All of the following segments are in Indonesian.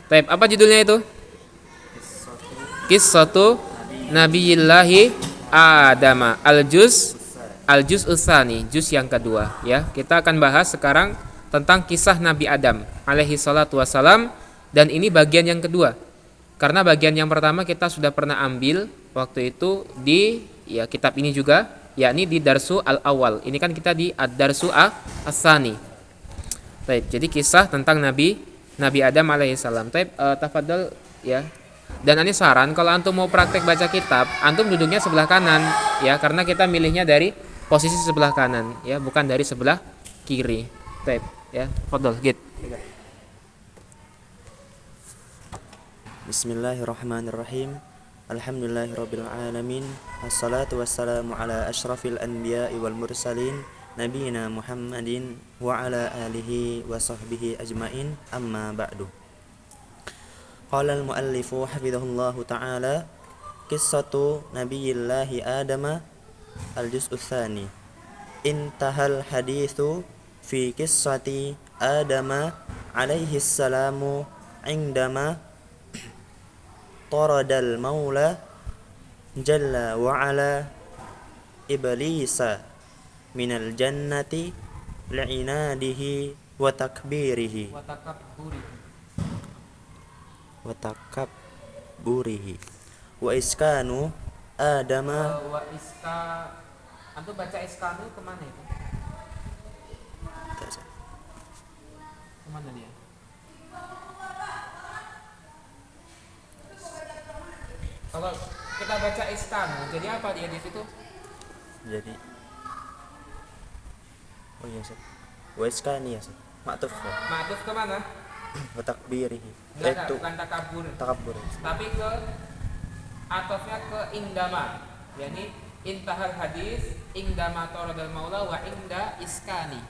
Taib, apa judulnya itu? Qissatu Nabiyillahi Adama Al-Juz Utsani, juz yang kedua ya. Kita akan bahas sekarang tentang kisah Nabi Adam alaihi salatu wassalam, dan ini bagian yang kedua. Karena bagian yang pertama kita sudah pernah ambil waktu itu di ya kitab ini juga, yakni di Darsu Al-Awwal. Ini kan kita di Ad-Darsu As-Tsani. Baik, jadi kisah tentang Nabi Adam alaihi salam. Baik, tafadhol ya. Dan ini saran, kalau antum mau praktek baca kitab, antum duduknya sebelah kanan ya, karena kita milihnya dari posisi sebelah kanan ya, bukan dari sebelah kiri. Baik ya, tafadhol git. Bismillahirrahmanirrahim. Alhamdulillahirabbil alamin. Wassalatu wassalamu ala asyrafil anbiya'i wal mursalin nabiyina Muhammadin wa ala alihi wa sahbihi ajmain. Amma ba'du. Qala al-muallifu hafizahullahu ta'ala, qissatu nabiyillahi Adama al-juz'u tsani. Intahal hadithu fi qissati Adama alaihi salamu indama taradal maula jalla wa ala iblisa minal jannati li'inadihi wa takbirihi wa takabburihi wa iskanu adama. Antum baca iskanu kemana itu? Kemana dia? Kalau kita baca iskanu, jadi apa dia di situ? Jadi oh iya Ustaz, wa iskani ya Ustaz, ma'tuf ya. Ma'tuf kemana? Wa takbirihi, Enggak, itu bukan takabur. takabbur. Tapi ke atofnya ke indama, yakni intahal hadis indama taradal maula wa inda iskani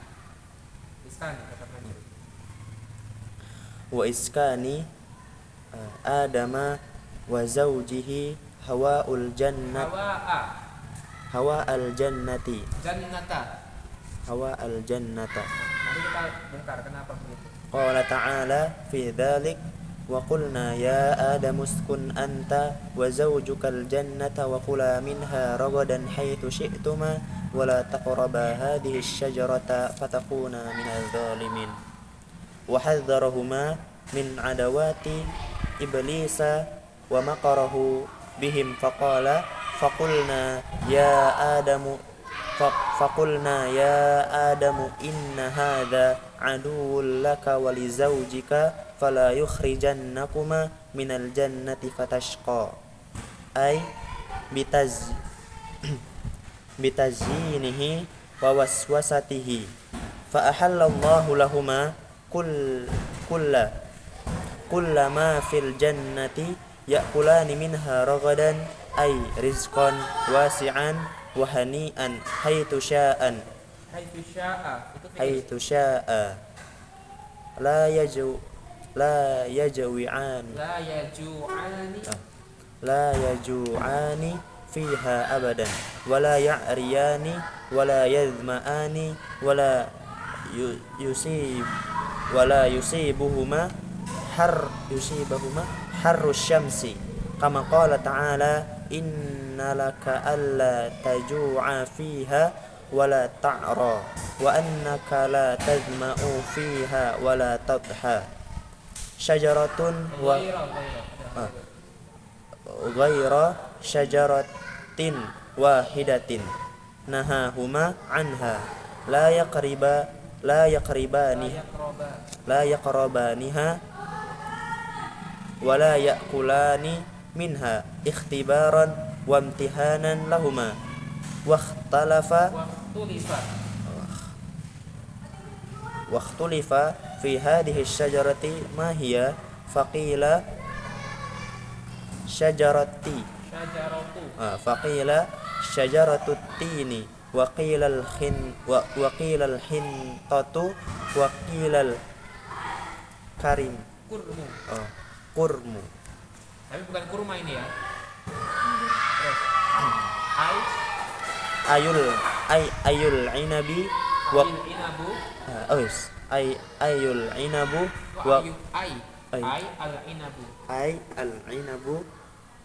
katakannya. Wa iskani adama wa zawjihi hawaul jannat hawa al jannati hawa al jannata. Mari kita bongkar kenapa begitu. Qala ta'ala fi dzalik wa qulna ya adamu uskun anta wa zawjukal jannata wa kula minha ragadan haitsu syi'tuma wa la taqraba hadhihi asy-syajarata fatakuna minadh dhalimin. Wa hadzarahuma min adawati iblisa wa maqarahu bihim faqala faqulna ya adamu inna hadha aduwwun laka wa li zawjika fala yukhrijannakuma minal jannati fatashqa. Ay bitazyinihi wa waswasatihi fa ahallallahu lahuma kullama fil jannati ya'kulani minha ragadan ay rizqan wasi'an wa hani'an haitsu sya'an haitsu sya'a la yaju'ani fiha abadan wa la ya'riyani wa la yadhma'ani wa la yusibuhuma harrus syamsi kama qala ta'ala innalaka alla taju'a fiha wala ta'ra wa annaka la tadma'u fiha wala tadha syajaratun wa ghaira syajaratin wahidatin nahahuma anha la yaqrabaniha wala ya'kulani minha ikhtibaran wa imtihanan lahuma واختلف في هذه الشجرة ما هي فقيل شجرة التين وقيل الحنطة وقيل الكرم kurmu. Tapi bukan kurma ini ya. Ayul inabi wa inabu ayul inabu wa Ai al-inabu. ay al-inabu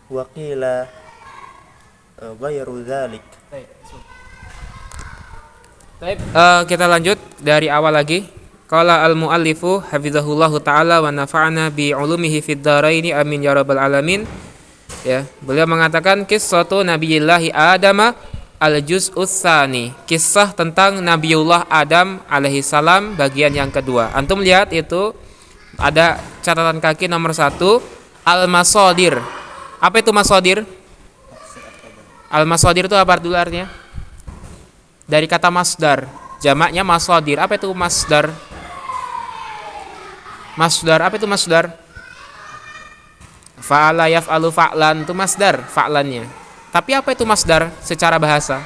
wa qila ghairu dzalik. Baik, kita lanjut dari awal lagi. Qala al-muallifu hafizahullahu taala wa nafa'ana bi ulumihi fid dharaini amin ya rabbal alamin. Ya, beliau mengatakan qissatu Nabiyillahi Adam al-juz'us tsani. Kisah tentang Nabiullah Adam alaihi salam bagian yang kedua. Antum lihat itu ada catatan kaki nomor 1 al-masadir. Apa itu masadir? Al-masadir itu apa dulu artinya? Dari kata masdar. Jamaknya masadir. Apa itu masdar? Masdar, apa itu masdar? Fa'ala yaf'alu fa'lan, itu masdar, fa'lannya. Tapi apa itu masdar secara bahasa?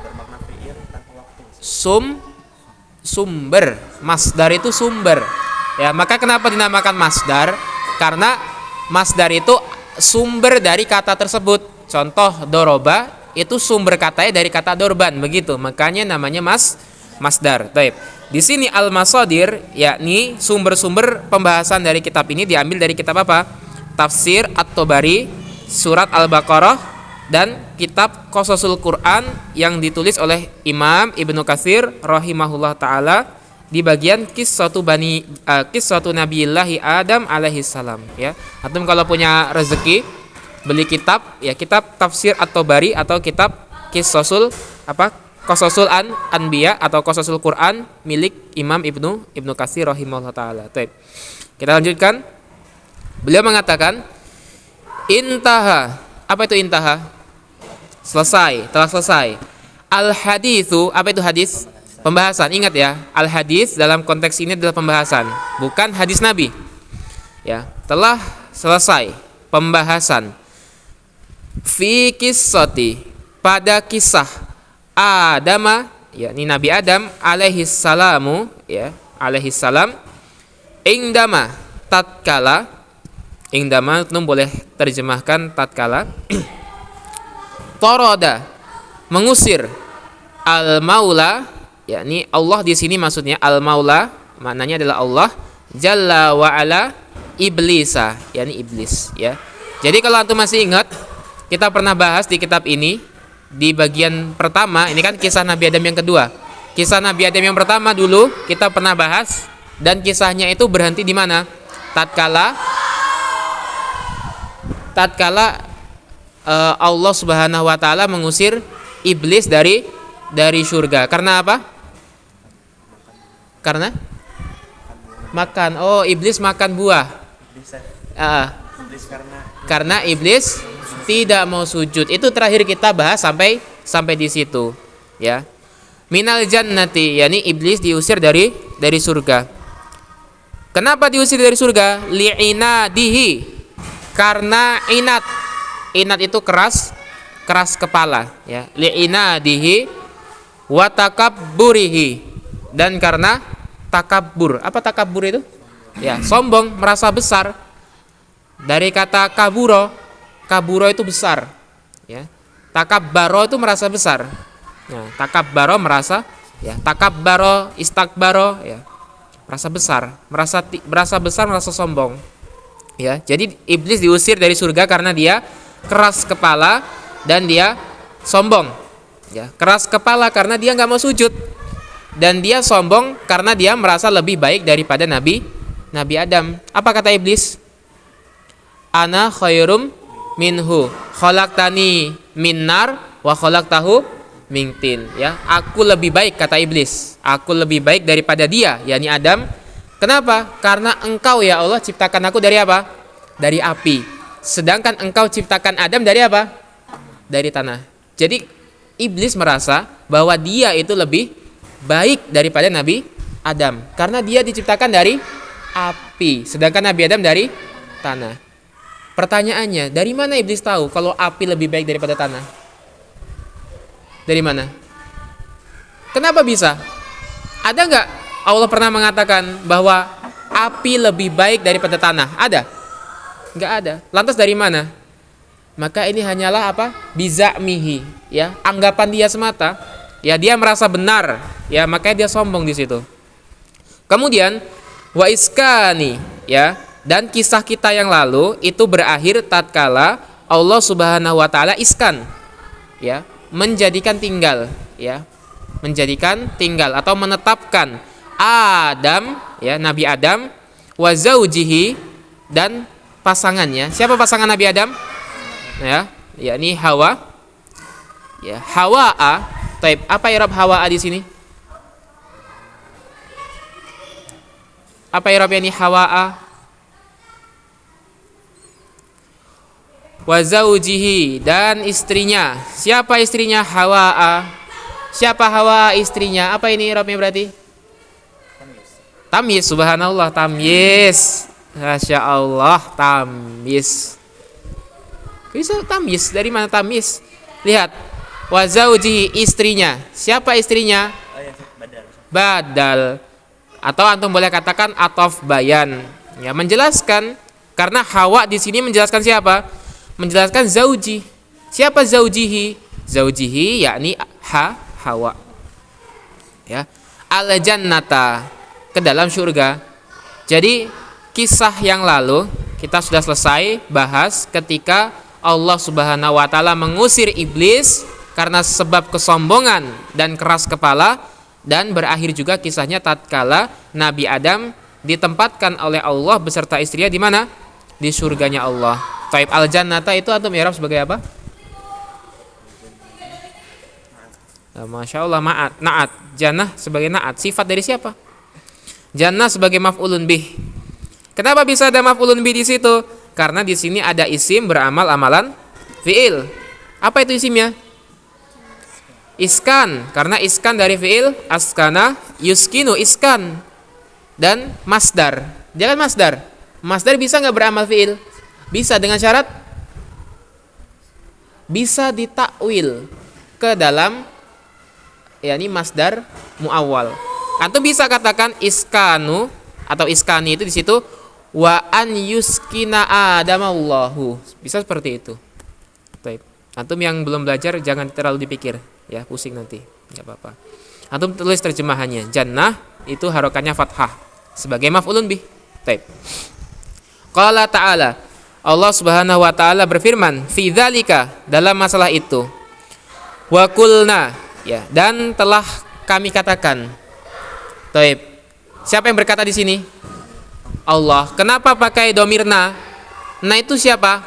Bermakna fi'il tanpa waktu. Sumber. Masdar itu sumber. Ya, maka kenapa dinamakan masdar? Karena masdar itu sumber dari kata tersebut. Contoh doroba itu sumber katanya dari kata dorban, begitu. Makanya namanya masdar. Baik. Di sini al-masadir yakni sumber-sumber pembahasan dari kitab ini diambil dari kitab apa? Tafsir At-Tabari, surat Al-Baqarah, dan kitab Qasasul Quran yang ditulis oleh Imam Ibnu Katsir rahimahullah taala di bagian qissatu Nabiyillahi Adam alaihi salam, ya. Antum kalau punya rezeki beli kitab, ya, kitab Tafsir At-Tabari atau kitab Qasasul Anbiya atau Qasasul Quran milik Imam Ibnu Katsir rahimahullah taala. Baik. Kita lanjutkan. Beliau mengatakan intaha. Apa itu intaha? Selesai, telah selesai. Al haditsu, apa itu hadis? Pembahasan. Ingat ya, al hadis dalam konteks ini adalah pembahasan, bukan hadis Nabi. Ya, telah selesai pembahasan fi qissati, pada kisah Adama, yakni Nabi Adam alaihi salamu, ya, alaihi salam, indama, tatkala, indama itu boleh terjemahkan tatkala, toroda, mengusir, al maula, yakni Allah di sini maksudnya al maula, maknanya adalah Allah jalla wa ala iblisa, yakni iblis, ya. Jadi kalau antum masih ingat, kita pernah bahas di kitab ini di bagian pertama, ini kan kisah Nabi Adam yang kedua. Kisah Nabi Adam yang pertama dulu kita pernah bahas, dan kisahnya itu berhenti di mana? Tatkala Allah Subhanahu wa taala mengusir iblis dari surga. Karena apa? Karena makan. Oh, iblis makan buah. Iblis Karena iblis tidak mau sujud. Itu terakhir kita bahas sampai di situ, ya. Minal jannati, yakni iblis diusir dari surga. Kenapa diusir dari surga? Li'inadihi, karena inat. Inat itu keras kepala, ya. Li'inadihi wa takabburihi, dan karena takabbur. Apa takabbur itu? Ya, sombong, merasa besar. Dari kata kaburo itu besar, ya. Takabbaro itu merasa besar. Ya, takabbaro merasa, ya. Takabbaro, istakbaro, ya. Merasa besar, merasa sombong. Ya, jadi iblis diusir dari surga karena dia keras kepala dan dia sombong. Ya, keras kepala karena dia nggak mau sujud, dan dia sombong karena dia merasa lebih baik daripada Nabi Adam. Apa kata iblis? Ana khairum minhu khalaqtani min nar wa khalaqtahu min tin, ya. Aku lebih baik, kata iblis. Aku lebih baik daripada dia, yakni Adam. Kenapa? Karena engkau ya Allah ciptakan aku dari apa? Dari api. Sedangkan engkau ciptakan Adam dari apa? Dari tanah. Jadi iblis merasa bahwa dia itu lebih baik daripada Nabi Adam karena dia diciptakan dari api, sedangkan Nabi Adam dari tanah. Pertanyaannya, dari mana iblis tahu kalau api lebih baik daripada tanah? Dari mana? Kenapa bisa? Ada nggak Allah pernah mengatakan bahwa api lebih baik daripada tanah? Ada? Nggak ada. Lantas dari mana? Maka ini hanyalah apa? Biza'mihi, ya, anggapan dia semata. Ya, dia merasa benar, ya, makanya dia sombong di situ. Kemudian wa iskani, ya. Dan kisah kita yang lalu itu berakhir tatkala Allah Subhanahu wa taala iskan, ya, menjadikan tinggal, ya. Menjadikan tinggal atau menetapkan Adam, ya, Nabi Adam, wa zaujihi, dan pasangannya. Siapa pasangan Nabi Adam? Ya, yakni Hawa. Ya, Hawa'a. Taib, apa i'rab Hawa'a di sini? Apa i'rabnya ini Hawa'a? Wa zaujihi, dan istrinya. Siapa istrinya? Hawa'a. Siapa Hawa istrinya? Apa ini i'rabnya berarti? Tamyiz. Subhanallah, tamyiz. Masya Allah, tamyiz. Bisa tamyiz, dari mana tamyiz? Lihat, wa zaujihi, istrinya. Siapa istrinya? Badal. Atau antum boleh katakan atof bayan, ya, menjelaskan, karena Hawa di sini menjelaskan siapa? Menjelaskan zauji. Siapa zaujihi? Zaujihi yakni Hawa. Ya. Al jannata, ke dalam surga. Jadi kisah yang lalu kita sudah selesai bahas ketika Allah Subhanahu wa taala mengusir iblis karena sebab kesombongan dan keras kepala, dan berakhir juga kisahnya tatkala Nabi Adam ditempatkan oleh Allah beserta istrinya di mana? Di surganya Allah. Taib, al jannata itu antum i'rab sebagai apa? Nah, Masya Allah, na'at. Jannah sebagai na'at. Sifat dari siapa? Jannah sebagai maf'ulun bih. Kenapa bisa ada maf'ulun bih di situ? Karena di sini ada isim beramal amalan fi'il. Apa itu isimnya? Iskan. Karena iskan dari fi'il askana yuskinu, iskan. Dan masdar. Dia kan masdar. Masdar bisa nggak beramal fi'il? Bisa, dengan syarat bisa ditakwil ke dalam, yakni masdar muawwal. Antum bisa katakan iskanu atau iskani itu di situ wa an yuskina adamallahu. Bisa seperti itu. Baik. Antum yang belum belajar jangan terlalu dipikir, ya, pusing nanti. Enggak apa-apa. Antum tulis terjemahannya. Jannah itu harokannya fathah sebagai maf'ulun bih. Baik. Qala ta'ala, Allah Subhanahu wa taala berfirman, fi dzalika, dalam masalah itu. Wa qulna, ya, dan telah kami katakan. Taib. Siapa yang berkata di sini? Allah. Kenapa pakai domirna? Nah, itu siapa?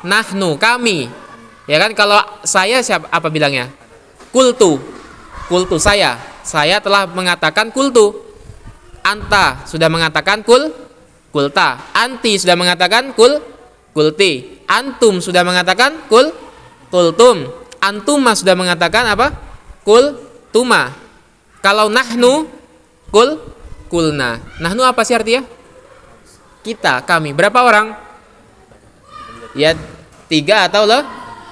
Nahnu, kami. Ya kan, kalau saya siapa, apa bilangnya? Kultu. Kultu, saya. Saya telah mengatakan kultu. Anta sudah mengatakan kulta. Anti sudah mengatakan kulti. Antum sudah mengatakan kultum. Antuma sudah mengatakan apa? Kultuma. Kalau nahnu kulna. Nahnu apa sih artinya? Kita, kami. Berapa orang? Ya, 3 atau loh?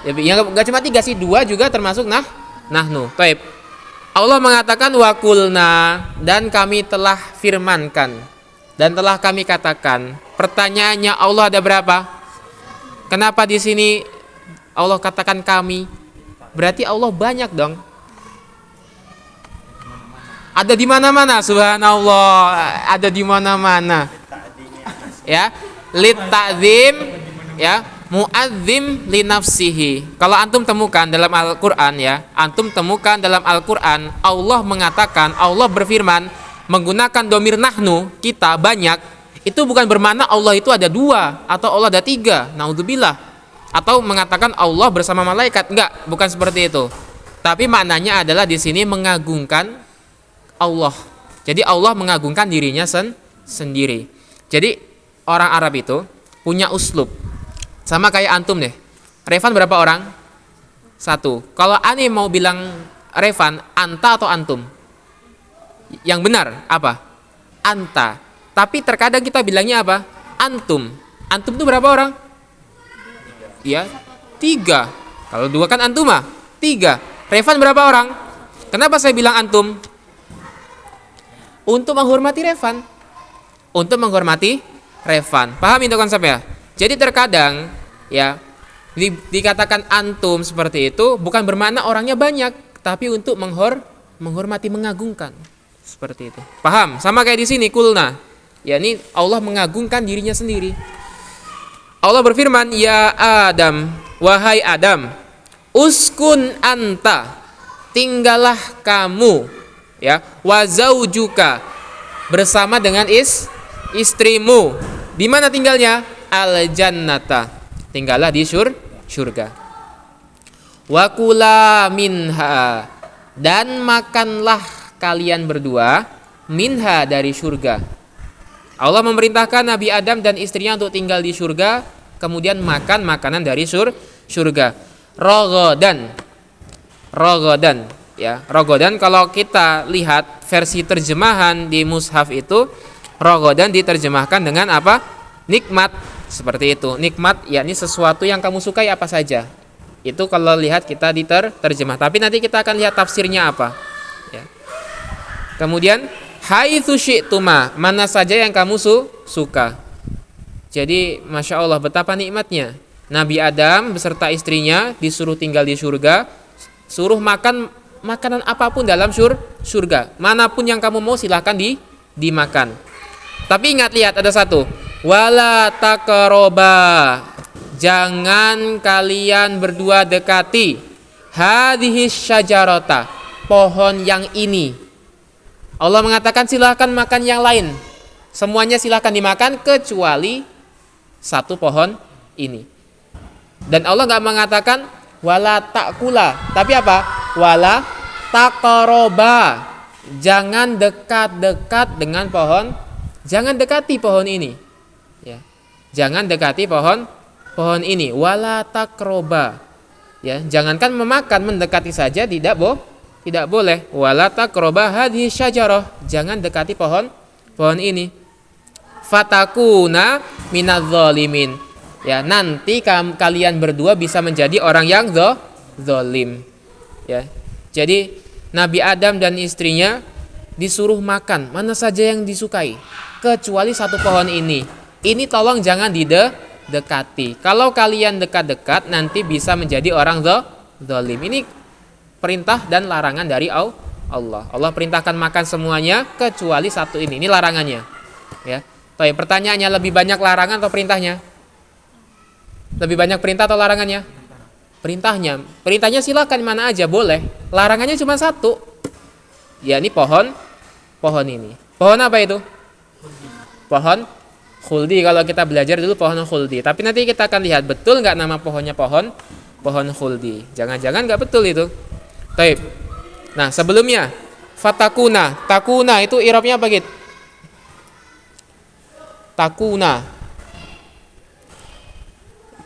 Ya, enggak cuma 3 sih, 2 juga termasuk nahnu. Taib. Allah mengatakan wa kulna, dan kami telah firmankan. Dan telah kami katakan. Pertanyaannya, Allah ada berapa? Kenapa di sini Allah katakan kami? Berarti Allah banyak dong. Ada di mana-mana, subhanallah. Ada di mana-mana. Ya, lit ta'zim, ya, mu'azzim li nafsihi. Kalau antum temukan dalam Al-Qur'an, ya, antum temukan dalam Al-Qur'an Allah mengatakan, Allah berfirman menggunakan domir nahnu, kita banyak, itu bukan bermakna Allah itu ada 2 atau Allah ada 3, naudzubillah, atau mengatakan Allah bersama malaikat. Enggak, bukan seperti itu. Tapi maknanya adalah di sini mengagungkan Allah. Jadi Allah mengagungkan dirinya sendiri. Jadi orang Arab itu punya uslub. Sama kayak antum deh. Revan berapa orang? 1. Kalau Ani mau bilang Revan, anta atau antum? Yang benar apa? Anta. Tapi terkadang kita bilangnya apa? Antum. Antum itu berapa orang? Ya, 3. Kalau 2 kan antuma, 3. Revan berapa orang? Kenapa saya bilang antum? Untuk menghormati Revan. Untuk menghormati Revan. Paham itu konsepnya? Jadi terkadang, ya, dikatakan antum seperti itu bukan bermakna orangnya banyak, tapi untuk menghormati, mengagungkan. Seperti itu. Paham? Sama kayak di sini kulna. yakni Allah mengagungkan dirinya sendiri. Allah berfirman, ya Adam, wahai Adam, uskun anta, tinggallah kamu, ya, wa zaujuka, bersama dengan istrimu. Di mana tinggalnya? Al jannata, tinggallah di surga. Wa kula minha, dan makanlah kalian berdua, minha, dari surga. Allah memerintahkan Nabi Adam dan istrinya untuk tinggal di surga, kemudian makan makanan dari surga. Rogodan, ya, rogodan. Kalau kita lihat versi terjemahan di mushaf itu, rogodan diterjemahkan dengan apa? Nikmat, seperti itu. Nikmat, yakni sesuatu yang kamu sukai apa saja. Itu kalau lihat kita diterjemah. Tapi nanti kita akan lihat tafsirnya apa. Ya. Kemudian haitsu syi'tuma, mana saja yang kamu suka. Jadi Masya Allah, betapa nikmatnya. Nabi Adam beserta istrinya disuruh tinggal di surga, suruh makan makanan apapun dalam surga. Manapun yang kamu mau silahkan dimakan. Tapi ingat, lihat ada satu, wala taqroba, jangan kalian berdua dekati hadhihi syajarata, pohon yang ini. Allah mengatakan silahkan makan yang lain, semuanya silahkan dimakan kecuali satu pohon ini. Dan Allah nggak mengatakan wala takula, tapi apa? Wala taqroba, jangan dekat-dekat dengan pohon, jangan dekati pohon ini, ya. Jangan dekati pohon ini. Wala taqroba, ya. Jangankan memakan, mendekati saja tidak boleh. Wala taqroba hadhihi syajarah, jangan dekati pohon ini. Fatakuna minadz zalimin, ya, nanti kalian berdua bisa menjadi orang yang zalim, ya. Jadi Nabi Adam dan istrinya disuruh makan mana saja yang disukai kecuali satu pohon ini. Ini tolong jangan didekati. Kalau kalian dekat-dekat nanti bisa menjadi orang zalim. Ini perintah dan larangan dari Allah. Allah perintahkan makan semuanya kecuali satu ini. Ini larangannya, ya. Tapi pertanyaannya, lebih banyak larangan atau perintahnya? Lebih banyak perintah atau larangannya? Perintahnya. Perintahnya silakan mana aja boleh. Larangannya cuma satu. Ya, ini pohon ini. Pohon apa itu? Pohon khuldi. Kalau kita belajar dulu pohon khuldi. Tapi nanti kita akan lihat betul nggak nama pohonnya pohon khuldi. Jangan-jangan nggak betul itu. Taib. Nah, sebelumnya fatakuna. Takuna itu i'rabnya apa gitu? Takuna.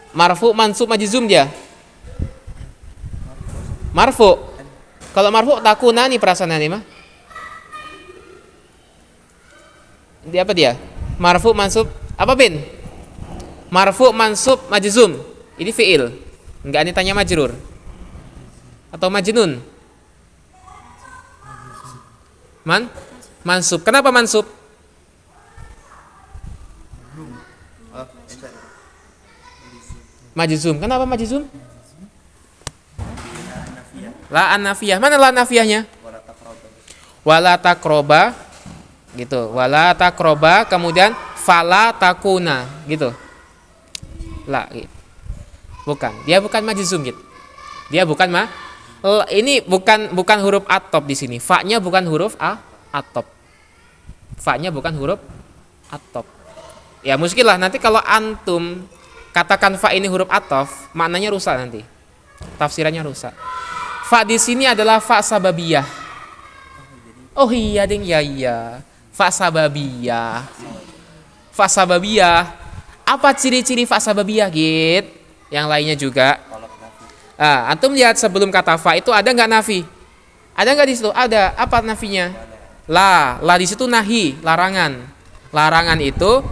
Marfu, mansub, majzum dia. Marfu. Kalau marfu takuna nih perasaan ini mah. Dia apa dia? Marfu, mansub, apa bin? Marfu, mansub, majzum. Ini fiil. Enggak tanya majrur. Atau majnun? Mansub. Kenapa mansub? Majzum. Kenapa majzum? La an-nafiyah. Mana la nafiyahnya? Wala taqroba. Gitu. Wala taqroba, kemudian fala takuna, gitu. La gitu. Bukan. Dia bukan majzum gitu. Dia bukan ini bukan huruf atop di sini. Fa-nya bukan huruf atop. Fa-nya bukan huruf atop. Ya muskil lah nanti kalau antum katakan fa ini huruf atof, maknanya rusak nanti. Tafsirannya rusak. Fa di sini adalah fa sababiyah. Oh iya ding, ya. Fa sababiyah. Fa sababiyah. Apa ciri-ciri fa sababiyah gitu? Yang lainnya juga. Antum lihat sebelum kata fa itu ada nggak nafi? Ada nggak di situ? Ada. Apa nafinya? La di situ nahi, larangan. Larangan itu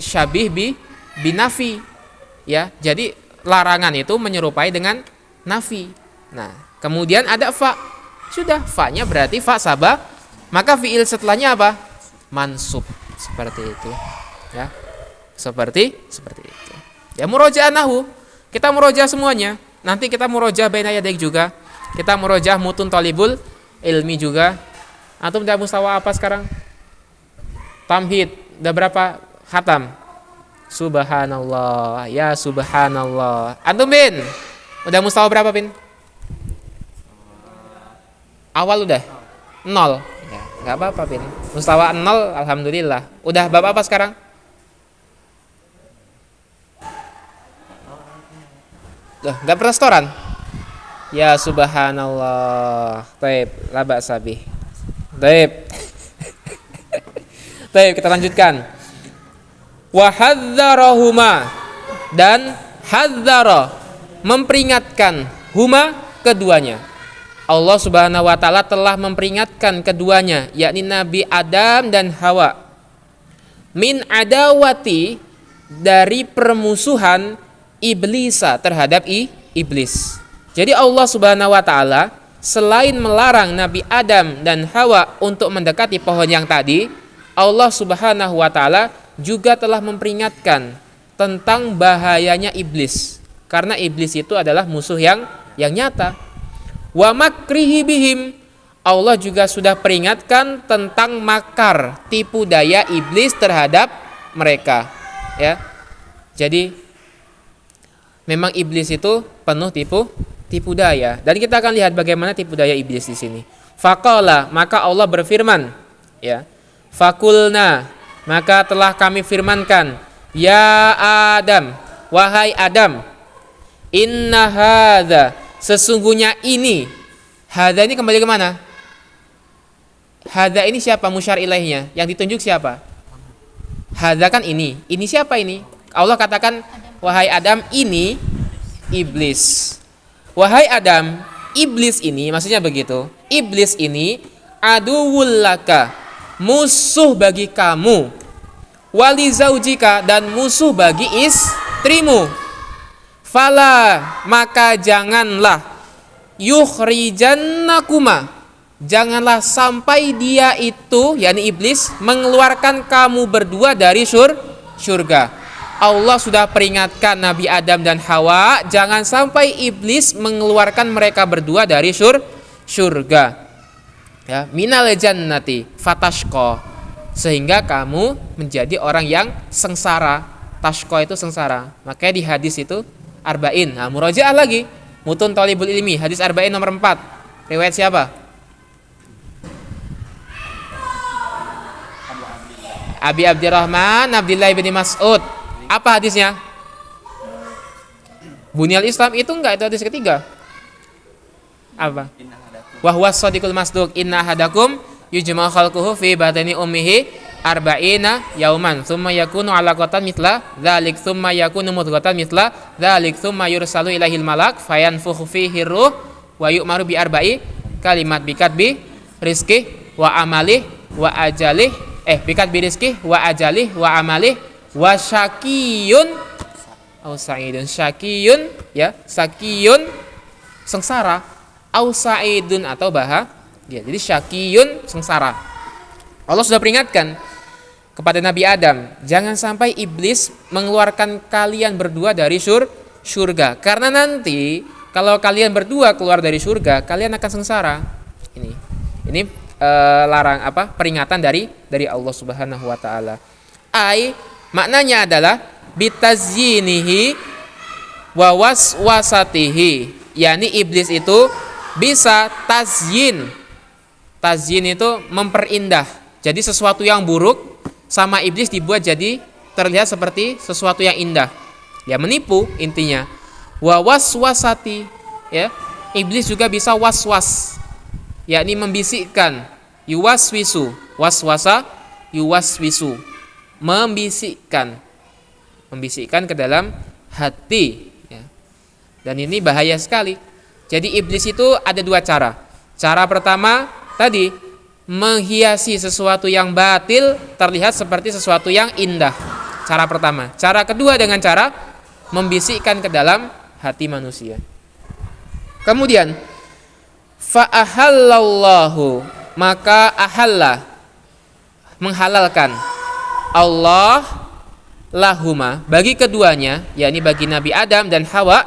syabih binafi. Ya, jadi larangan itu menyerupai dengan nafi. Nah, kemudian ada fa. Sudah, fa-nya berarti fa sabab. Maka fiil setelahnya apa? Mansub. Seperti itu. Ya. Seperti itu. Ya, murojaah nahwu. Kita murojaah semuanya. Nanti kita murojaah baina yadaik juga. Kita murojaah mutun talibul ilmi juga. Antum udah mustawa apa sekarang? Tamhid. udah berapa khatam? Subhanallah, ya subhanallah. Antum Bin, udah mustawa berapa Bin? Awal udah 0. Ya, nggak apa-apa Bin. Mustawa 0, alhamdulillah. Udah bab apa sekarang? Loh, nggak pernah setoran? Ya subhanallah. Baik, laba sabi. Baik. Baik, kita lanjutkan. Wa hadzarahuma, dan hadzara memperingatkan huma keduanya. Allah Subhanahu wa taala telah memperingatkan keduanya, yakni Nabi Adam dan Hawa, min adawati, dari permusuhan iblisa terhadap iblis. Jadi Allah Subhanahu wa taala selain melarang Nabi Adam dan Hawa untuk mendekati pohon yang tadi, Allah Subhanahu wa taala juga telah memperingatkan tentang bahayanya iblis, karena iblis itu adalah musuh yang nyata. Wa makrihi bihim, Allah juga sudah peringatkan tentang makar, tipu daya iblis terhadap mereka, ya. Jadi memang iblis itu penuh tipu daya, dan kita akan lihat bagaimana tipu daya iblis di sini. Faqala, maka Allah berfirman, ya. Fakulna, maka telah kami firmankan, ya Adam, wahai Adam, inna hadza, sesungguhnya ini. Hadza ini kembali ke mana? Hadza ini siapa musyar ilaihnya? Yang ditunjuk siapa? Hadza kan ini siapa ini? Allah katakan, wahai Adam, ini iblis. Wahai Adam, iblis ini, maksudnya begitu. Iblis ini aduwwul laka, musuh bagi kamu, wali zaujika, dan musuh bagi istrimu. Fala, maka janganlah, yukhrijannakuma, janganlah sampai dia itu, yakni iblis, mengeluarkan kamu berdua dari surga. Allah sudah peringatkan Nabi Adam dan Hawa, jangan sampai iblis mengeluarkan mereka berdua dari surga. Ya, minal jannati fatashqa, sehingga kamu menjadi orang yang sengsara. Tashqa itu sengsara. Makanya di hadis itu arba'in. Nah, murajaah lagi. Mutun Thalibul Ilmi, hadis arba'in nomor 4. Riwayat siapa? Abi Abdurrahman Abdullah bin Mas'ud. Apa hadisnya? Bunyal Islam itu enggak, itu hadis ketiga. Apa? Wa huwa shadiqul masduq, inna ahadakum yujma'u khalquhu fi batni ummihi arba'ina yauman tsumma yakunu 'alaqatan mithla dzalik tsumma yakunu mudghatan mithla dzalik tsumma yursalu ilaihil malak fayanfukhu fihi ruh wa yu'maru bi arba'i kalimat bikatbi rizqi wa amalih wa ajalih bikatbi rizqi wa ajalih wa amalih wa syaqiyun au sa'idun. Syaqiyun, ya, syaqiyun sengsara, au sa'idun atau bahagia. Jadi syaqiyun sengsara. Allah sudah peringatkan kepada Nabi Adam, jangan sampai iblis mengeluarkan kalian berdua dari surga, karena nanti kalau kalian berdua keluar dari surga, kalian akan sengsara. Ini larang apa? Peringatan dari Allah Subhanahu wa taala. Maknanya adalah bitazyinihi wa waswasatihi, yakni iblis itu bisa tazyin. Tazyin itu memperindah. Jadi sesuatu yang buruk sama iblis dibuat jadi terlihat seperti sesuatu yang indah. Ya, menipu intinya. Wa waswasati, ya. Iblis juga bisa waswas, yakni membisikkan. Yuwaswisu, waswasa yuwaswisu, membisikkan ke dalam hati, ya. Dan ini bahaya sekali. Jadi iblis itu ada dua cara. Cara pertama tadi, menghiasi sesuatu yang batil terlihat seperti sesuatu yang indah. Cara pertama. Cara kedua dengan cara membisikkan ke dalam hati manusia. Kemudian fa'ahallallahu, maka ahalla, menghalalkan Allah lahuma, bagi keduanya, yakni bagi Nabi Adam dan Hawa,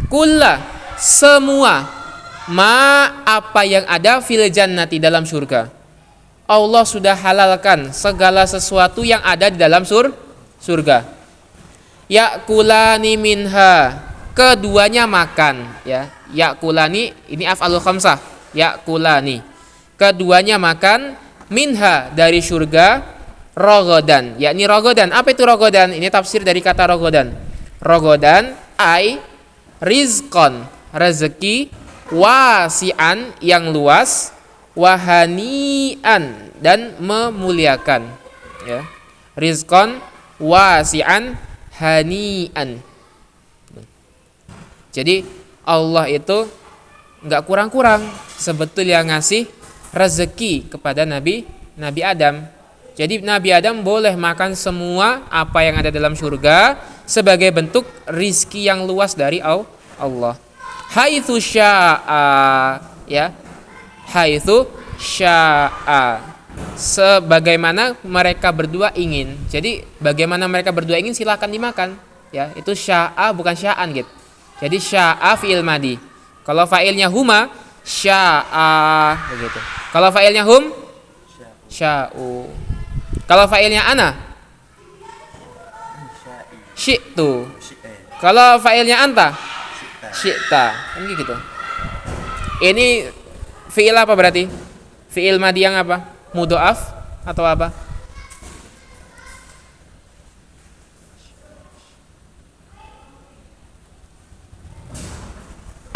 kulla, semua, ma, apa yang ada fil jannati, dalam surga. Allah sudah halalkan segala sesuatu yang ada di dalam surga. Yakulani minha, keduanya makan, ya. Yakulani ini af'alul khamsah. Yakulani, keduanya makan, minha dari surga, rogodan, yakni rogodan. Apa itu rogodan? Ini tafsir dari kata rogodan. Rogodan ai rizqon, rezeki, wasi'an yang luas, wahanian dan memuliakan, ya. Rizqon wasi'an hanian. Jadi Allah itu nggak kurang-kurang sebetulnya ngasih rezeki kepada Nabi Adam. Jadi Nabi Adam boleh makan semua apa yang ada dalam surga sebagai bentuk rizki yang luas dari Allah. Haitsu syaa, ya. Haitsu syaa, sebagaimana mereka berdua ingin. Jadi bagaimana mereka berdua ingin silakan dimakan, ya. Itu syaa bukan sya'an gitu. Jadi syaa fi'il madi. Kalau fa'ilnya huma syaa begitu. Kalau fa'ilnya hum sya'u. Kalau fa'ilnya ana syi'tu. Kalau fa'ilnya anta syi'ta. Kan gitu. Ini fi'il apa berarti? Fi'il madi yang apa? Mudha'af atau apa?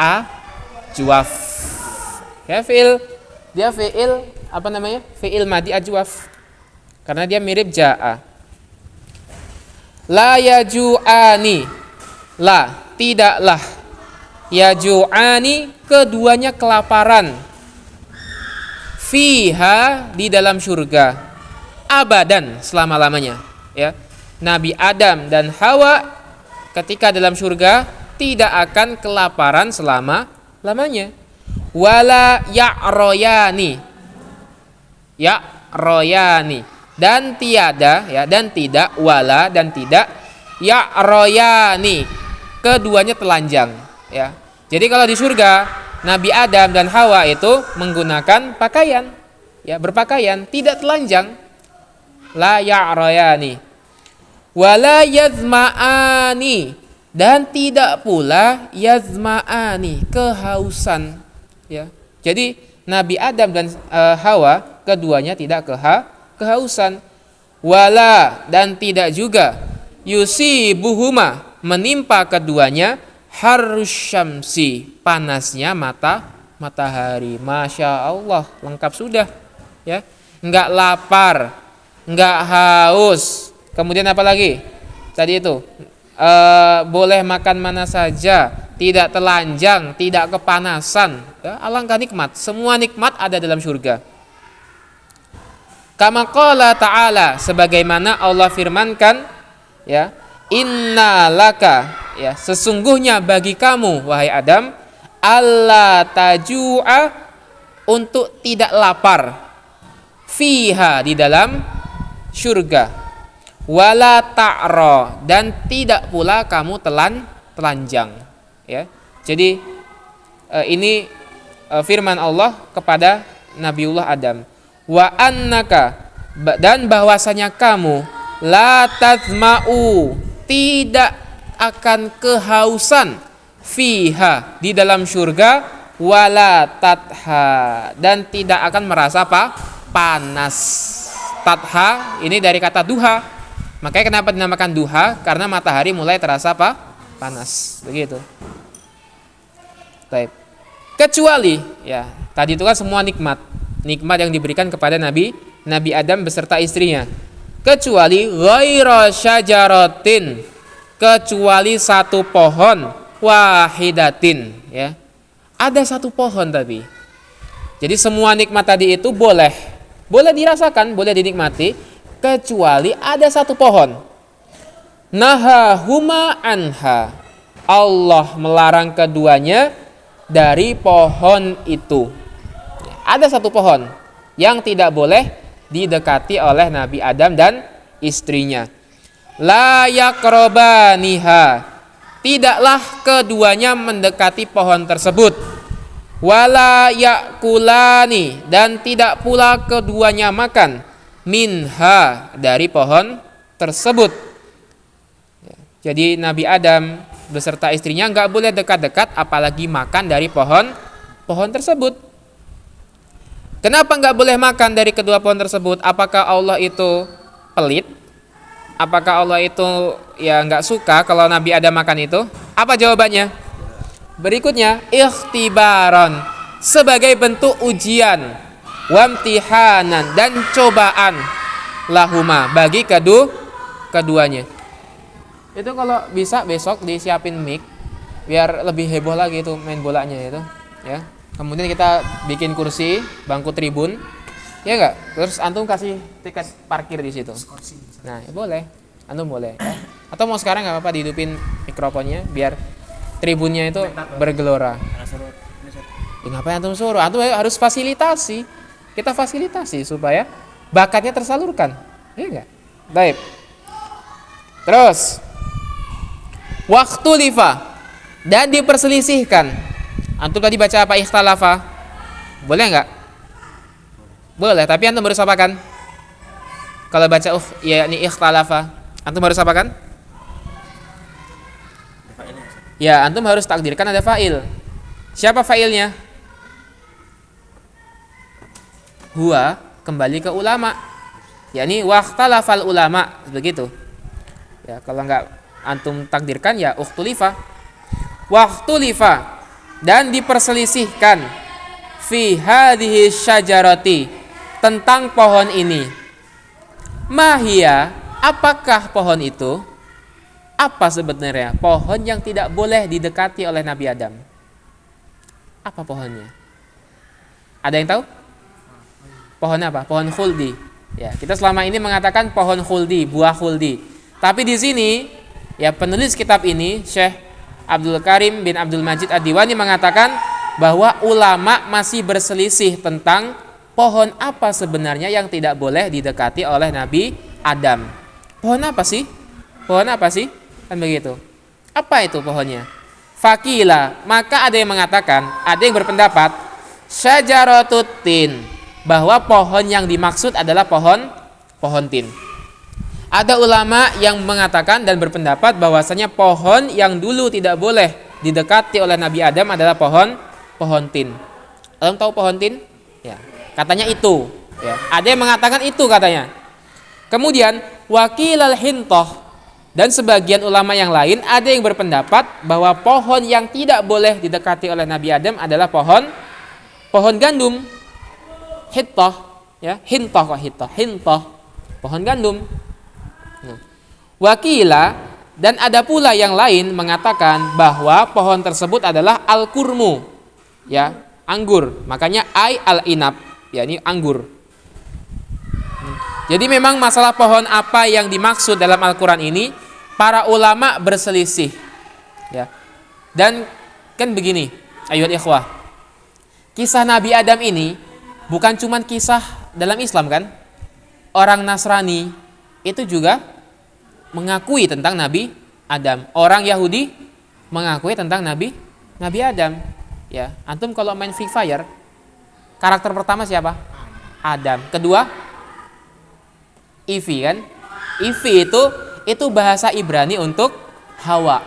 Ajwaf. Ya, fi'il apa namanya? Fi'il madi ajwaf. Karena dia mirip ja'a. La yaju'ani, la tidaklah, yaju'ani keduanya kelaparan, fiha di dalam surga, abadan selama-lamanya, ya. Nabi Adam dan Hawa ketika dalam surga tidak akan kelaparan selama-lamanya. Wala ya'royani, ya'royani, dan tiada, ya, dan tidak, wala dan tidak, ya'royani, keduanya telanjang, ya. Jadi kalau di surga Nabi Adam dan Hawa itu menggunakan pakaian, ya, berpakaian, tidak telanjang. La ya'royani, wala yazma'ani, dan tidak pula yazma'ani, kehausan, ya. Jadi Nabi Adam dan Hawa keduanya tidak kehausan. Wala, dan tidak juga, yusibuhuma, menimpa keduanya, harus syamsi, panasnya matahari. Masya Allah, lengkap sudah, ya. Enggak lapar, enggak haus. Kemudian apa lagi? Tadi itu boleh makan mana saja, tidak telanjang, tidak kepanasan, ya. Alangkah nikmat, semua nikmat ada dalam surga. Kama qala ta'ala, sebagaimana Allah firmankan, ya, inna laka, ya, sesungguhnya bagi kamu wahai Adam, alla taju'a, untuk tidak lapar, fiha di dalam surga, wala ta'ra, dan tidak pula kamu telanjang, ya. Jadi ini firman Allah kepada Nabiullah Adam. Wa annaka, dan bahwasanya kamu, la tazma'u, tidak akan kehausan, fiha di dalam surga, wala tatha, dan tidak akan merasa apa? Panas. Tatha ini dari kata duha. Makanya kenapa dinamakan duha? Karena matahari mulai terasa apa? Panas. Begitu. Baik. Kecuali, ya, tadi itu kan semua nikmat yang diberikan kepada Nabi Adam beserta istrinya. Kecuali ghaira syajaratin, kecuali satu pohon, wahidatin, ya. Ada satu pohon tapi. Jadi semua nikmat tadi itu boleh dirasakan, boleh dinikmati, kecuali ada satu pohon. Nahahuma anha, Allah melarang keduanya dari pohon itu. Ada satu pohon yang tidak boleh didekati oleh Nabi Adam dan istrinya. La yaqrabaniha, tidaklah keduanya mendekati pohon tersebut. wala yakulani, dan tidak pula keduanya makan, minha, dari pohon tersebut. Jadi Nabi Adam beserta istrinya nggak boleh dekat-dekat apalagi makan dari pohon tersebut. Kenapa nggak boleh makan dari kedua pohon tersebut? Apakah Allah itu pelit? Apakah Allah itu ya nggak suka kalau Nabi Adam makan itu? Apa jawabannya? Berikutnya, ikhtibaron, sebagai bentuk ujian, wamtihanan, dan cobaan, lahuma, bagi keduanya. Itu kalau bisa besok disiapin mic biar lebih heboh lagi itu main bolanya itu, ya. Kemudian kita bikin kursi, bangku tribun, ya enggak? Terus antum kasih tiket parkir di situ. Nah, ya boleh, antum boleh. Atau mau sekarang nggak apa-apa dihidupin mikrofonnya biar tribunnya itu bergelora. Ya, ngapain antum suruh? Antum harus fasilitasi. Kita fasilitasi supaya bakatnya tersalurkan. Ya enggak? Baik. Terus waktu lifa, dan diperselisihkan. Antum tadi baca apa? Ikhtalafa. Boleh enggak? Boleh, tapi antum harus apakan? Kalau baca ya ini ikhtalafa, antum harus apakan? Ya, antum harus takdirkan ada fa'il. Siapa fa'ilnya? Huwa, kembali ke ulama. yakni waqtalafal ulama, begitu. Ya, kalau enggak antum takdirkan ya ukhtulifa. Waqtulifa, dan diperselisihkan fi hadhihi syajarati, tentang pohon ini. Mahia, apakah pohon itu? Apa sebenarnya pohon yang tidak boleh didekati oleh Nabi Adam? Apa pohonnya? Ada yang tahu? Pohon apa? Pohon khuldi. Ya, kita selama ini mengatakan pohon khuldi, buah khuldi. Tapi di sini, ya penulis kitab ini, Syekh Abdul Karim bin Abdul Majid Ad-Diwani mengatakan bahwa ulama masih berselisih tentang pohon apa sebenarnya yang tidak boleh didekati oleh Nabi Adam. Pohon apa sih? Pohon apa sih? Kan begitu. Apa itu pohonnya? Fakila, maka ada yang mengatakan, ada yang berpendapat syajaratut tin, bahwa pohon yang dimaksud adalah pohon tin. Ada ulama yang mengatakan dan berpendapat bahwasanya pohon yang dulu tidak boleh didekati oleh Nabi Adam adalah pohon tin. Kalian tahu pohon tin? Ya, katanya itu. Ya, ada yang mengatakan itu katanya. Kemudian wakilal hintoh, dan sebagian ulama yang lain ada yang berpendapat bahwa pohon yang tidak boleh didekati oleh Nabi Adam adalah pohon gandum. Hintoh, ya, hintoh, pohon gandum. Nah, wakila, dan ada pula yang lain mengatakan bahwa pohon tersebut adalah al-kurmu, ya, anggur. Makanya al-inab, ya, ini anggur. Jadi memang masalah pohon apa yang dimaksud dalam Al-Quran ini para ulama berselisih, ya. Dan kan begini, ayuhal ikhwah, kisah Nabi Adam ini bukan cuma kisah dalam Islam kan. Orang Nasrani itu juga mengakui tentang Nabi Adam. Orang Yahudi mengakui tentang Nabi Adam. Ya, antum kalau main Free Fire, karakter pertama siapa? Adam. Kedua Ivi kan? Ivi itu bahasa Ibrani untuk Hawa.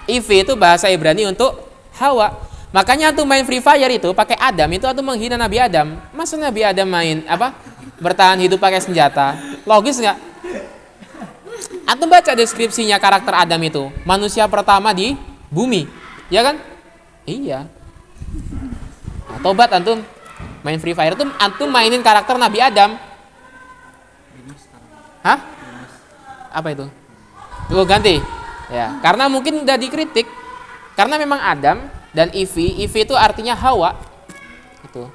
Ivi itu bahasa Ibrani untuk Hawa. Makanya antum main Free Fire itu pakai Adam, itu antum menghina Nabi Adam. Masa Nabi Adam main apa? Bertahan hidup pakai senjata. Logis nggak? Antum baca deskripsinya karakter Adam itu, manusia pertama di bumi, ya kan? Iya. Nah, tobat antum main Free Fire itu antum mainin karakter Nabi Adam. Hah? Apa itu? Tuh ganti. Ya, karena mungkin udah dikritik. Karena memang Adam dan Ivi itu artinya Hawa. Itu.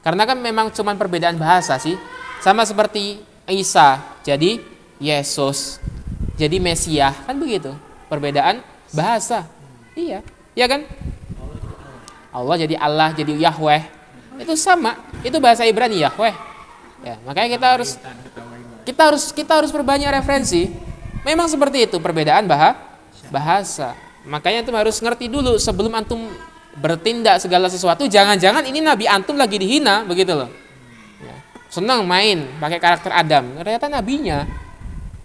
Karena kan memang cuman perbedaan bahasa sih. Sama seperti Isa jadi Yesus, jadi Mesias, kan begitu. Perbedaan bahasa. Iya, iya kan? Allah jadi Allah, jadi Yahweh. Itu sama. Itu bahasa Ibrani Yahweh. Ya, makanya kita harus perbanyak referensi. Memang seperti itu perbedaan bahasa. Makanya antum harus ngerti dulu sebelum antum bertindak segala sesuatu, jangan-jangan ini Nabi antum lagi dihina begitu loh. Ya. Senang main pakai karakter Adam, ternyata nabinya.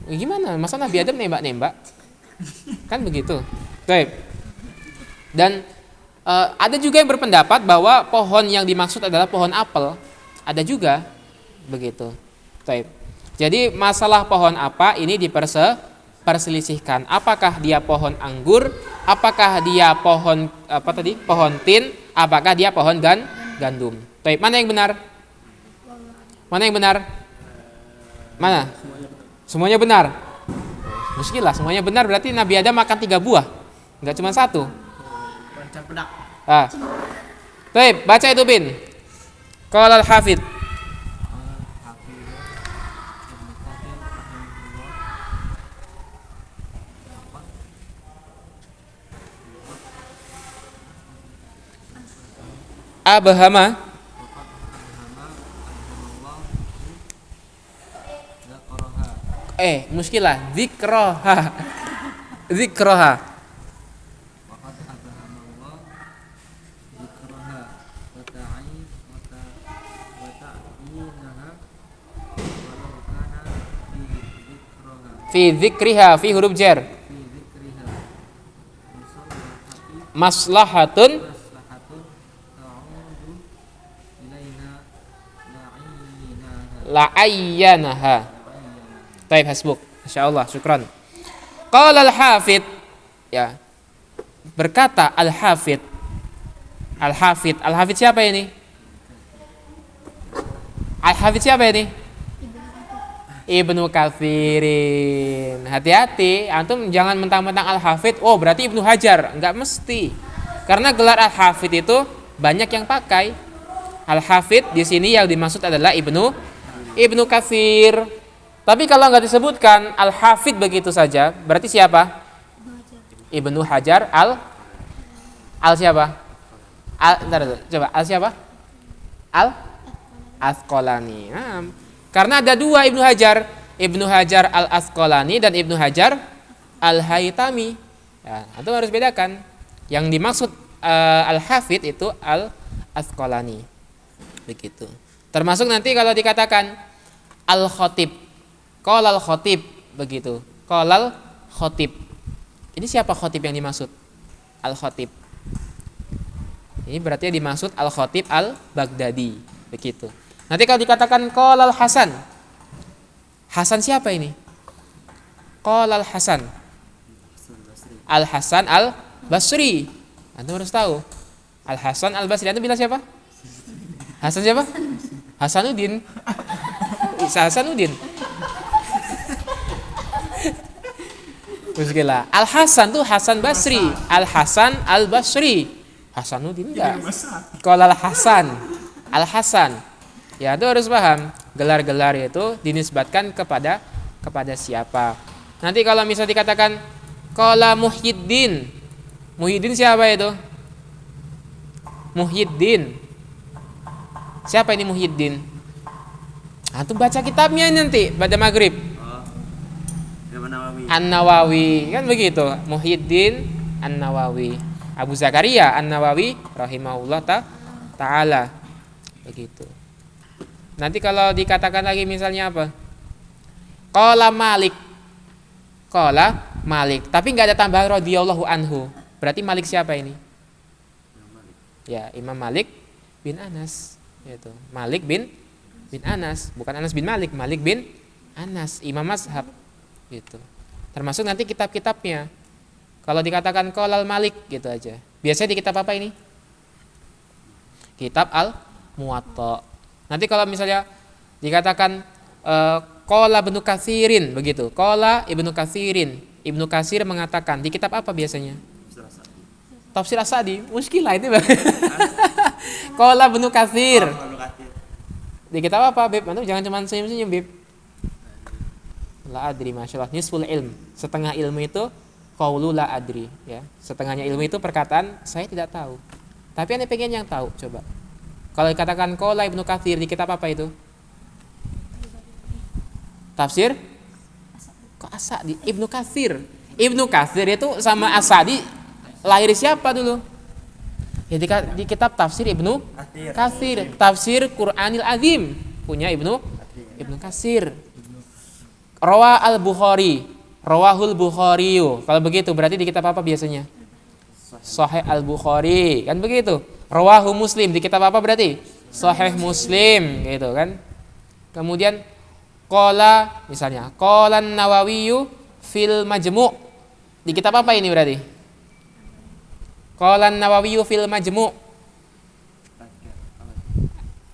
Gimana? Masa Nabi Adam nembak-nembak? Kan begitu. Baik. Dan ada juga yang berpendapat bahwa pohon yang dimaksud adalah pohon apel. Ada juga begitu. Baik. Jadi masalah pohon apa ini diperselisihkan. Apakah dia pohon anggur? Apakah dia pohon pohon tin? Apakah dia pohon gandum? Baik. Mana yang benar? Mana yang benar? Mana? Semuanya benar. Muskilah, semuanya benar berarti Nabi Adam makan 3 buah, enggak cuma 1. Ah. Baik, baca itu Bin. Qala al-Hafidz. Abhama muskilah zikroha fi zikriha fi huruf jar maslahatun la'ayyanaha. Taib hasbuk. Insyaallah, syukran. Qala al-Hafidz, ya. Berkata al-Hafidz. Al-Hafidz siapa ini? Al-Hafidz siapa ini? Ibnu Katsirin. Hati-hati, antum jangan mentang-mentang Al-Hafidz, oh berarti Ibnu Hajar. Enggak mesti. Karena gelar Al-Hafidz itu banyak yang pakai. Al-Hafidz di sini yang dimaksud adalah Ibnu Katsir. Tapi kalau nggak disebutkan Al-Hafidz begitu saja, berarti siapa? Ibnu Hajar al siapa? Coba al siapa? Al-Asqalani. Karena ada 2 Ibnu Hajar al-Asqalani dan Ibnu Hajar al-Haytami. Ya, itu harus bedakan. Yang dimaksud Al-Hafidz itu al-Asqalani. Begitu. Termasuk nanti kalau dikatakan Al-Khatib. Qala al-Khatib begitu. Qala al-Khatib. Ini siapa khatib yang dimaksud? Al-Khatib. Ini berarti yang dimaksud Al-Khatib Al-Baghdadi begitu. Nanti kalau dikatakan qala al-Hasan. Hasan siapa ini? Qala al-Hasan. Al-Hasan Al-Basri. Anda harus tahu. Al-Hasan Al-Basri. Anda bilang siapa? Hasan siapa? Hasanuddin. Hasanuddin. Muskilah. Al-Hasan tuh Hasan Basri. Al-Hasan Al-Basri. Hasanuddin enggak. Qala al-Hasan. Al-Hasan. Ya, itu harus paham. Gelar-gelar itu dinisbatkan kepada siapa. Nanti kalau misal dikatakan qala Muhyiddin. Muhyiddin siapa itu? Muhyiddin. Siapa ini Muhyiddin? Antum baca kitabnya nanti pada maghrib. An-Nawawi kan begitu. Muhyiddin An-Nawawi, Abu Zakaria An-Nawawi rahimahullah ta'ala begitu. Nanti kalau dikatakan lagi misalnya apa? Qala Malik. Qala Malik, tapi enggak ada tambahan radhiyallahu anhu. Berarti Malik siapa ini? Ya, Imam Malik bin Anas, yaitu Malik bin Anas, bukan Anas bin Malik, Malik bin Anas, imam mazhab gitu. Termasuk nanti kitab-kitabnya. Kalau dikatakan Qolal Malik gitu aja. Biasanya di kitab apa ini? Kitab Al-Muwatta. Nanti kalau misalnya dikatakan Qala Ibnu Katsirin begitu. Qala Ibnu Katsirin. Ibnu Katsir mengatakan di kitab apa biasanya? Tafsir As-Sa'di. Muskilah ini. Qala Ibnu Katsir. Di kitab apa, Beb? Anu jangan cuma senyum-senyum, Beb. La adri, masyaallah, nisful ilm. Setengah ilmu itu qaulu la adri, ya. Setengahnya ilmu itu perkataan saya tidak tahu. Tapi Anda pengen yang tahu, coba. Kalau dikatakan qala Ibnu Katsir di kitab apa itu? Tafsir kok As-Sa'di, Ibnu Katsir. Ibnu Katsir itu sama As-Sa'di lahir siapa dulu? Ya, di kitab tafsir Ibnu Athir. Katsir, tafsir Qur'anil Azim punya Ibnu Katsir. Rawa al-Bukhari, rawahul Bukhari. Kalau begitu berarti di kitab apa biasanya? Sahih al-Bukhari, kan begitu. Rawahu Muslim, di kitab apa berarti? Sahih Muslim, gitu kan. Kemudian qala, misalnya qala an-Nawawi fil Majmu'. Di kitab apa ini berarti? Qala an-Nawawi fil Majmu'.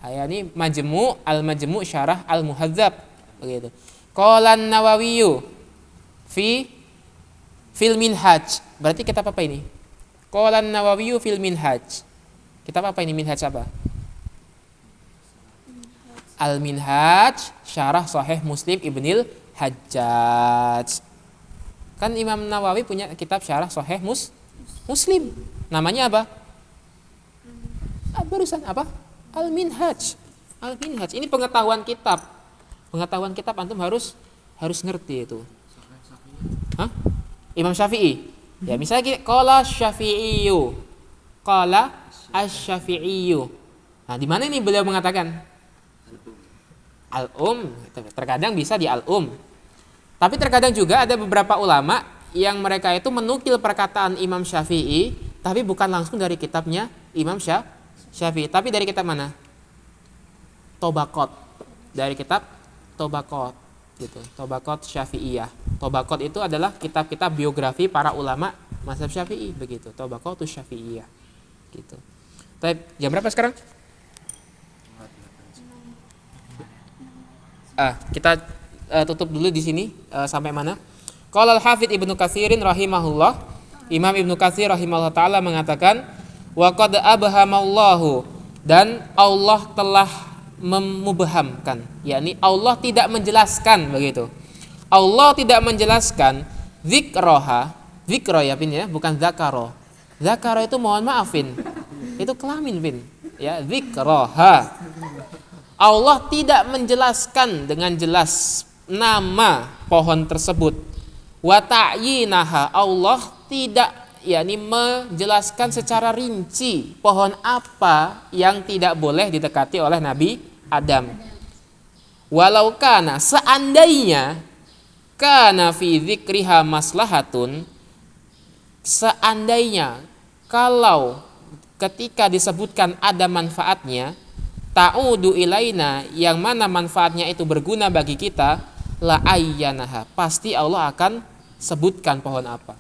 Ini Majmu' al-Majmu' syarah al-Muhadzab, begitu. Qala an-Nawawi fil Minhaj. Berarti kitab apa ini? Qala an-Nawawi fil Minhaj. Kitab apa ini? Minhaj apa? Al-Minhaj syarah Sahih Muslim Ibnil Hajjaj. Kan Imam Nawawi punya kitab syarah Sahih Muslim. Namanya apa? Barusan apa? Al-Minhaj. Al-Minhaj. Ini pengetahuan kitab. Pengetahuan kitab antum harus ngerti itu. Hah? Imam Syafi'i. Ya, misalnya qala Syafi'iyyu. Qala asy-Syafi'iyyu. Nah, di mana ini beliau mengatakan? Al-Um. Terkadang bisa di Al-Um. Tapi terkadang juga ada beberapa ulama yang mereka itu menukil perkataan Imam Syafi'i, tapi bukan langsung dari kitabnya Imam Syafi'i, tapi dari kitab mana? Tobaqot. Dari kitab Tobaqot, gitu. Tobaqot Syafi'iyah. Tobaqot itu adalah kitab-kitab biografi para ulama mazhab Syafi'i, begitu. Tobaqotus Syafi'iyah, gitu. Baik, jam berapa sekarang? Kita tutup dulu di sini sampai mana? Qala al-Hafidz Ibnu Katsirin rahimahullah. Imam Ibnu Katsir rahimahullah taala mengatakan, wa qad abhamallahu, dan Allah telah memubhamkan, yakni Allah tidak menjelaskan, begitu. Allah tidak menjelaskan zikraha, zikra ya Pin ya, bukan zakaro. Zakaro itu mohon maafin. Itu kelamin Pin. Ya, zikraha. Allah tidak menjelaskan dengan jelas nama pohon tersebut. Wa ta'yinaha, Allah tidak yakni menjelaskan secara rinci pohon apa yang tidak boleh didekati oleh Nabi Adam. Walau kana, seandainya kana fi dzikriha maslahatun, seandainya kalau ketika disebutkan ada manfaatnya, ta'udu ilaina, yang mana manfaatnya itu berguna bagi kita, la ayyanaha, pasti Allah akan sebutkan pohon apa.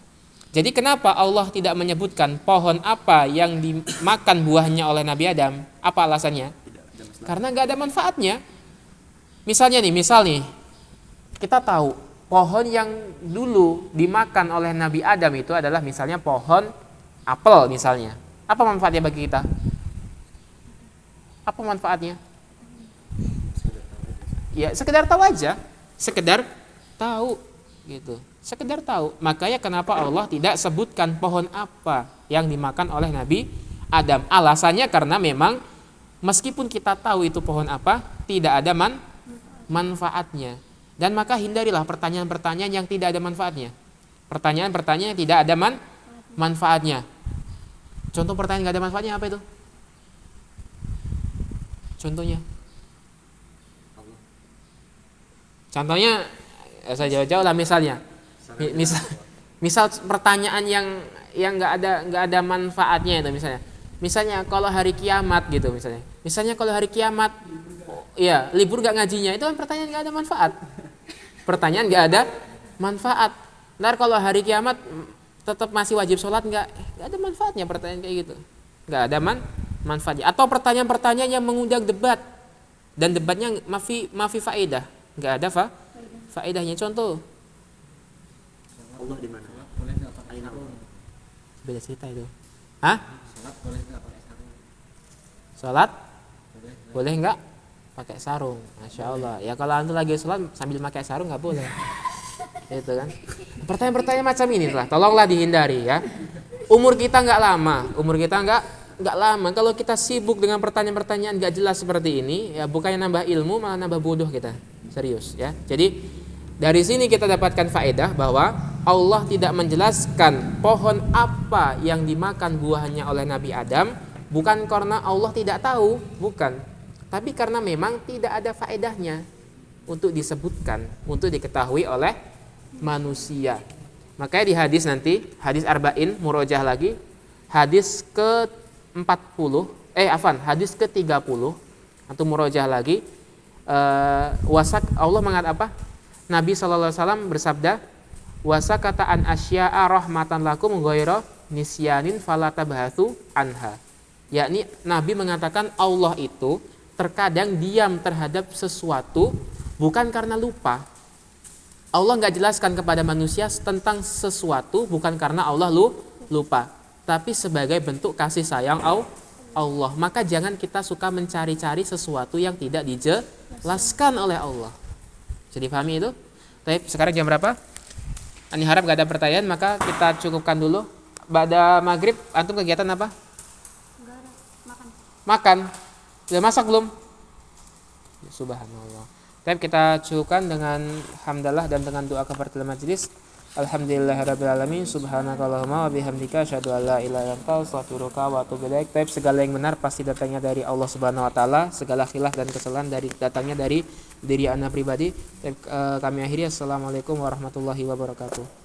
Jadi kenapa Allah tidak menyebutkan pohon apa yang dimakan buahnya oleh Nabi Adam? Apa alasannya? Karena nggak ada manfaatnya. Misal nih, kita tahu pohon yang dulu dimakan oleh Nabi Adam itu adalah misalnya pohon apel misalnya. Apa manfaatnya bagi kita? Apa manfaatnya? Ya, sekedar tahu aja. Sekedar tahu, gitu. Sekedar tahu. Makanya kenapa Allah tidak sebutkan pohon apa yang dimakan oleh Nabi Adam? Alasannya karena memang meskipun kita tahu itu pohon apa, tidak ada manfaatnya. Dan maka hindarilah pertanyaan-pertanyaan yang tidak ada manfaatnya. Pertanyaan-pertanyaan yang tidak ada manfaatnya. Contoh pertanyaan nggak ada manfaatnya apa itu? Contohnya saya jauh-jauh lah, misalnya. Misal pertanyaan yang nggak ada manfaatnya itu misalnya kalau hari kiamat gitu misalnya kalau hari kiamat ya libur nggak ngajinya, itu kan pertanyaan nggak ada manfaat. Pertanyaan nggak ada manfaat. Ntar kalau hari kiamat tetap masih wajib sholat, nggak ada manfaatnya pertanyaan kayak gitu, nggak ada manfaatnya. Atau pertanyaan-pertanyaan yang mengundang debat dan debatnya mafi faedah, nggak ada faedahnya. Contoh, Allah di mana? Boleh nggak pakai sarung? beda cerita itu. Hah? Sholat boleh nggak pakai sarung? Sholat boleh nggak pakai sarung? Masya Allah. Ya kalau antum lagi sholat sambil pakai sarung nggak boleh. Itu kan. Pertanyaan-pertanyaan macam ini lah, tolonglah dihindari ya. Umur kita nggak lama. Kalau kita sibuk dengan pertanyaan-pertanyaan nggak jelas seperti ini, ya bukannya nambah ilmu malah nambah bodoh kita. Serius ya. Jadi dari sini kita dapatkan faedah bahwa Allah tidak menjelaskan pohon apa yang dimakan buahnya oleh Nabi Adam, bukan karena Allah tidak tahu, bukan, tapi karena memang tidak ada faedahnya untuk disebutkan, untuk diketahui oleh manusia. Makanya di hadis nanti, hadis arba'in murojah lagi, hadis ke-40, hadis ke-30 atau murojah lagi, Allah mengatakan apa? Nabi SAW bersabda, wasakata an asya'a rahmatan lakum ghairu nisyanin falatabhathu anha. Yakni Nabi mengatakan Allah itu terkadang diam terhadap sesuatu bukan karena lupa. Allah nggak jelaskan kepada manusia tentang sesuatu bukan karena Allah lupa, tapi sebagai bentuk kasih sayang Allah. Maka jangan kita suka mencari-cari sesuatu yang tidak dijelaskan oleh Allah. Jadi pahami itu? Baik, sekarang jam berapa? Ani harap gak ada pertanyaan, maka kita cukupkan dulu. Pada maghrib antum kegiatan apa? Enggak ada, Makan. Sudah masak belum? Ya, subhanallah. Baik, kita cukupkan dengan hamdalah dan dengan doa kafaratul majelis. Alhamdulillahirabbil alamin, subhanakallahumma wa bihamdika asyhadu an la ilaha illa anta astaghfiruka wa atubu ilaik. Baik, segala yang benar pasti datangnya dari Allah Subhanahu wa taala, segala khilaf dan kesalahan datangnya dari diri ana pribadi. Baik, kami akhiri, assalamualaikum warahmatullahi wabarakatuh.